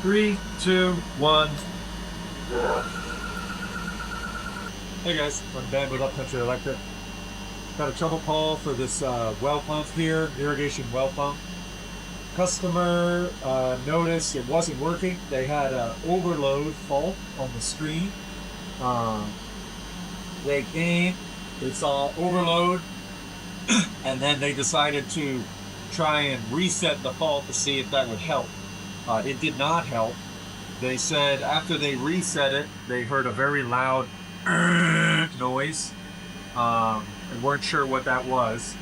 Three, two, one. Hey guys, I'm Ben with Upcountry Electric. Got a trouble call for this well pump here, irrigation well pump. Customer noticed it wasn't working. They had an overload fault on the screen. Um, they came, they saw overload, and then they decided to try and reset the fault to see if that would help. It did not help. They said after they reset it, they heard a very loud noise and weren't sure what that was.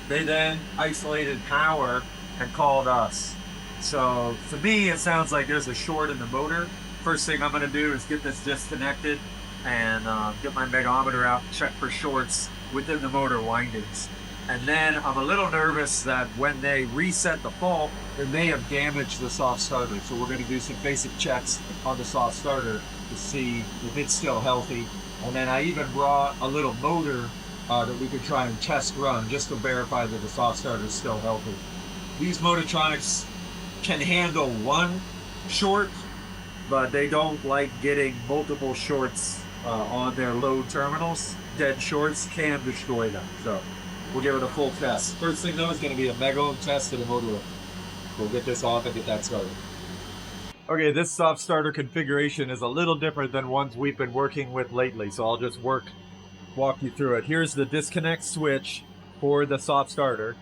They then isolated power and called us. So to me, it sounds like there's a short in the motor. First thing I'm going to do is get this disconnected and get my megometer out and check for shorts within the motor windings. And then I'm a little nervous that when they reset the fault, it may have damaged the soft starter. So we're going to do some basic checks on the soft starter to see if it's still healthy. And then I even brought a little motor that we could try and test run just to verify that the soft starter is still healthy. These Motortronics can handle one short, but they don't like getting multiple shorts on their load terminals. Dead shorts can destroy them. So we'll give it a full test. First thing though is going to be a mega ohm test of the motor. We'll get this off and get that started. Okay, this soft starter configuration is a little different than ones we've been working with lately, so I'll just walk you through it. Here's the disconnect switch for the soft starter.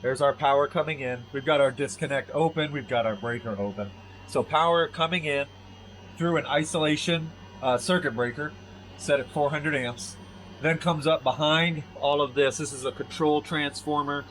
There's our power coming in. We've got our disconnect open. We've got our breaker open. So power coming in through an isolation circuit breaker set at 400 amps. Then comes up behind all of this. This is a control transformer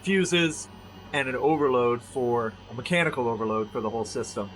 fuses, and an overload for a mechanical overload for the whole system.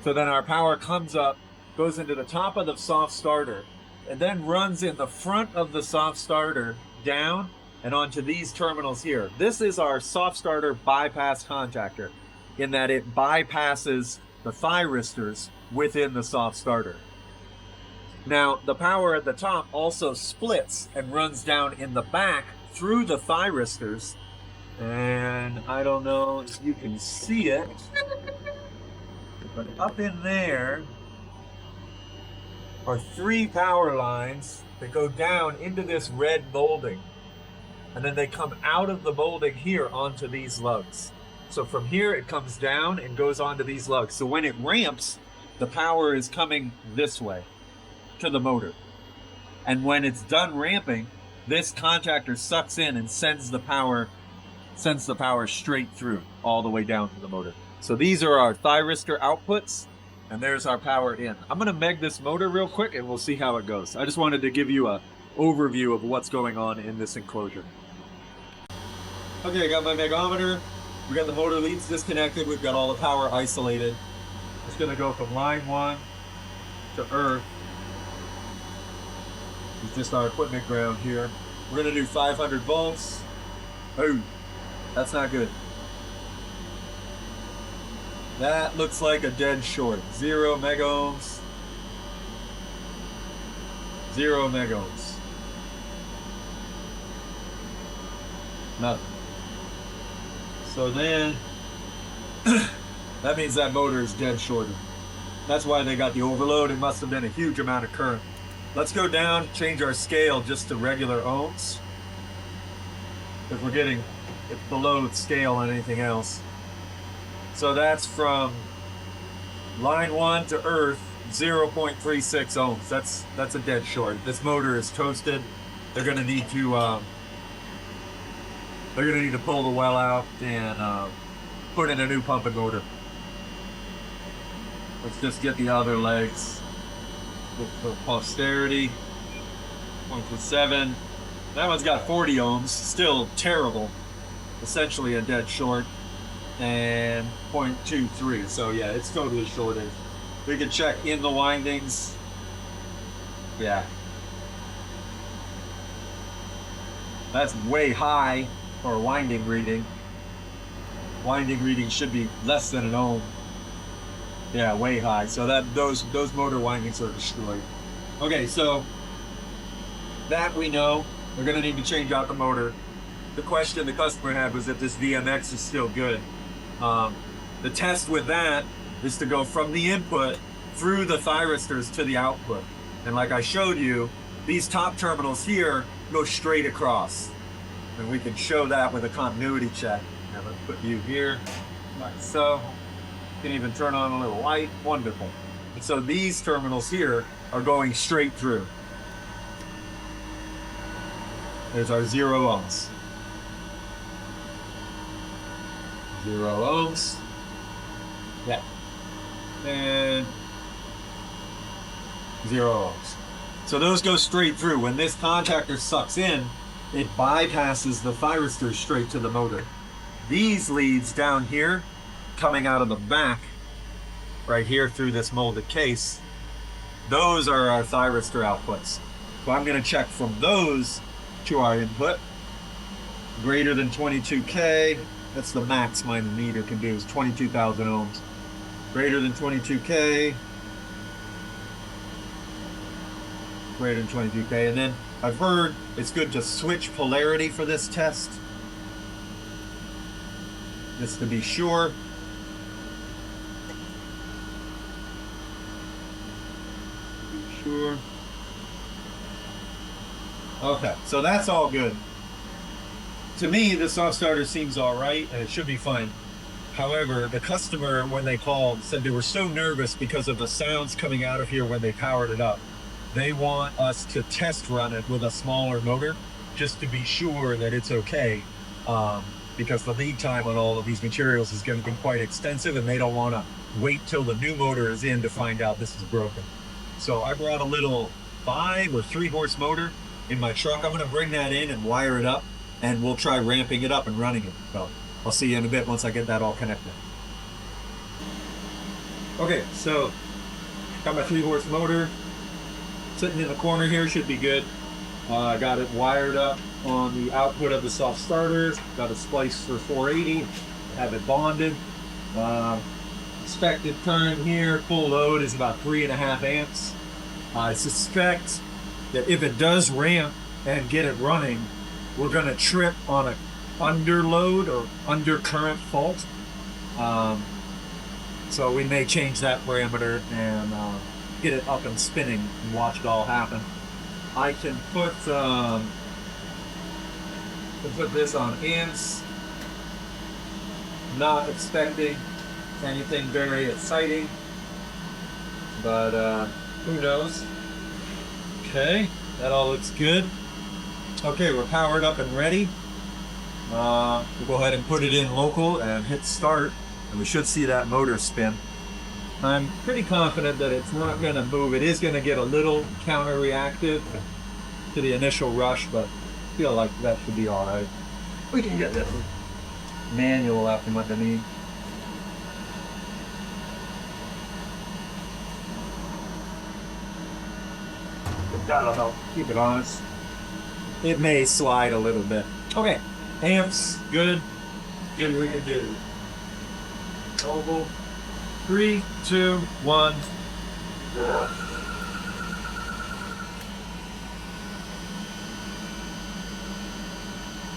So then our power comes up, goes into the top of the soft starter, and then runs in the front of the soft starter down and onto these terminals here. This is our soft starter bypass contactor, in that it bypasses the thyristors within the soft starter. Now, the power at the top also splits and runs down in the back through the thyristors. And I don't know if you can see it, but up in there are 3 power lines that go down into this red molding. And then they come out of the molding here onto these lugs. So from here it comes down and goes onto these lugs. So when it ramps, the power is coming this way to the motor. And when it's done ramping, this contactor sucks in and sends the power straight through all the way down to the motor. So these are our thyristor outputs, and there's our power in. I'm going to meg this motor real quick and we'll see how it goes. I just wanted to give you an overview of what's going on in this enclosure. Okay, I got my megometer. We got the motor leads disconnected. We've got all the power isolated. It's going to go from line 1 to earth. It's just our equipment ground here. We're going to do 500 volts. Oh, that's not good. That looks like a dead short. 0 megohms. 0 megohms. Nothing. So then, that means that motor is dead shorted. That's why they got the overload. It must have been a huge amount of current. Let's go down, change our scale just to regular ohms, because we're getting it below scale on anything else. So that's from line 1 to earth, 0.36 ohms. That's a dead short. This motor is toasted. They're gonna need to pull the well out and put in a new pumping motor. Let's just get the other legs. For posterity, 0.27. That one's got 40 ohms, still terrible. Essentially a dead short. And 0.23, so yeah, it's totally shorted. We can check in the windings. Yeah. That's way high for a winding reading. Winding reading should be less than an ohm. Yeah, way high. So that those motor windings are destroyed. Okay, so that we know. We're gonna need to change out the motor. The question the customer had was if this VMX is still good. The test with that is to go from the input through the thyristors to the output. And like I showed you, these top terminals here go straight across. And we can show that with a continuity check. Now let's put you here, like so. You can even turn on a little light, wonderful. And so these terminals here are going straight through. There's our 0 ohms. 0 ohms. Yeah. And 0 ohms. So those go straight through. When this contactor sucks in, it bypasses the thyristors straight to the motor. These leads down here, coming out of the back, right here through this molded case, those are our thyristor outputs. So I'm going to check from those to our input. Greater than 22K, that's the max my meter can do, is 22,000 ohms. Greater than 22K, greater than 22K, and then I've heard it's good to switch polarity for this test, just to be sure. Sure. Okay, so that's all good. To me, the soft starter seems all right, and it should be fine. However, the customer, when they called, said they were so nervous because of the sounds coming out of here when they powered it up. They want us to test run it with a smaller motor, just to be sure that it's okay, because the lead time on all of these materials is going to be quite extensive, and they don't want to wait till the new motor is in to find out this is broken. So I brought a little 5 or 3 horse motor in my truck. I'm going to bring that in and wire it up, and we'll try ramping it up and running it. So I'll see you in a bit once I get that all connected. Okay, so got my 3 horse motor sitting in the corner here, should be good. I got it wired up on the output of the soft starters. Got a splice for 480, have it bonded. Expected current here, full load, is about 3.5 amps. I suspect that if it does ramp and get it running, we're going to trip on a underload or undercurrent fault. So we may change that parameter and get it up and spinning and watch it all happen. I can put this on amps. Not expecting anything very exciting, but who knows. Okay, that all looks good. Okay, we're powered up and ready. We'll go ahead and put it in local and hit start, and we should see that motor spin. I'm pretty confident that it's not going to move. It is going to get a little counter-reactive to the initial rush, but I feel like that should be all right. We can get this manual out from underneath. That'll help keep it honest. It may slide a little bit. Okay, amps, good. Good, we can do. Oval. 3, 2, 1.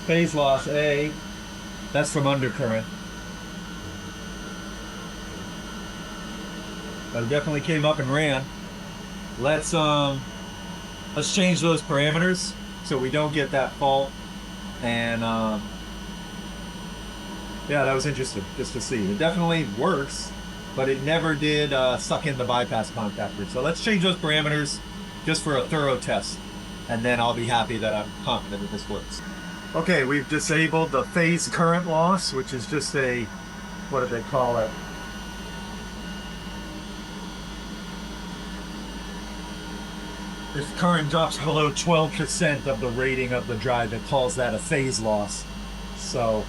Phase loss A. That's from undercurrent. But it definitely came up and ran. Let's change those parameters so we don't get that fault. And yeah, that was interesting just to see. It definitely works, but it never did suck in the bypass contactor. So let's change those parameters just for a thorough test, and then I'll be happy that I'm confident that this works. Okay, we've disabled the phase current loss, which is just a, what do they call it? If current drops below 12% of the rating of the drive, it calls that a phase loss. So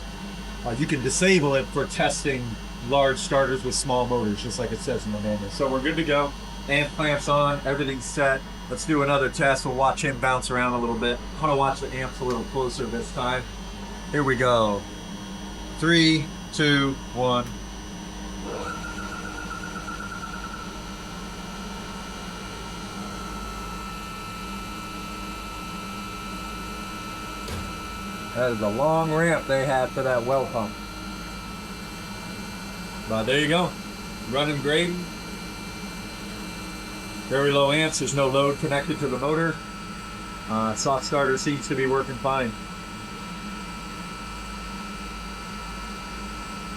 you can disable it for testing large starters with small motors, just like it says in the manual. So we're good to go. Amp clamps on, everything's set. Let's do another test. We'll watch him bounce around a little bit. I want to watch the amps a little closer this time. Here we go. 3, 2, 1. That is a long ramp they had for that well pump. But there you go. Running great. Very low amps. There's no load connected to the motor. Soft starter seems to be working fine.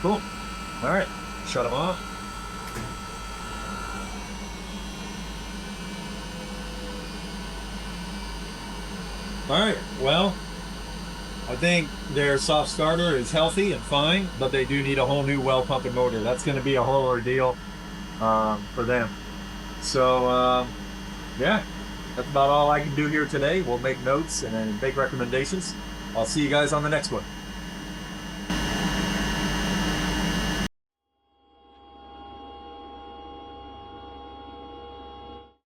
Cool. All right. Shut them off. All right. Well, I think their soft starter is healthy and fine, but they do need a whole new well pumping motor. That's going to be a whole ordeal for them. So, yeah, that's about all I can do here today. We'll make notes and then make recommendations. I'll see you guys on the next one.